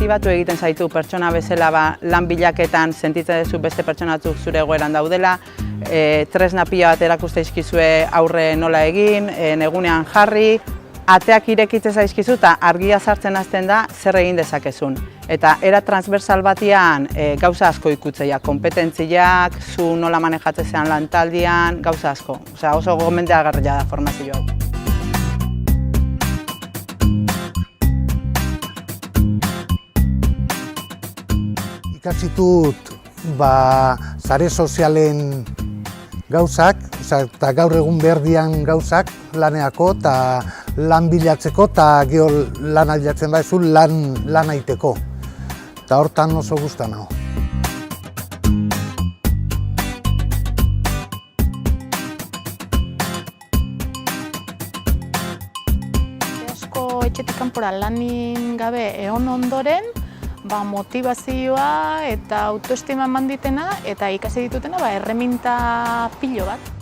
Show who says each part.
Speaker 1: motibatu egiten zaitu pertsona bezala lan bilaketan sentitzen duzu beste pertsona batzuk zure egoeran daudela, tresna pila bat erakuste dizkizue aurre nola egin, egunean jarri, ateak irekitzen zaizkizu eta argia sartzen hasten da zer egin dezakezun. Eta era transversal batian gauza asko ikutzea, kompetentziak, zu nola manejatzean lantaldian, gauza asko. Oso gomendagarria da formazio hau.
Speaker 2: Ikasitut sare sozialen gauzak, eta gaur egun behar dian gauzak laneako eta lan bilatzeko eta gero lan bilatzen baizu lan aiteko. Eta hortan oso gustan nago.
Speaker 3: Asko etxetik kanpora lanin gabe egon ondoren, motivazioa eta autoestima eman ditena eta ikasi ditutena erreminta pilo bat.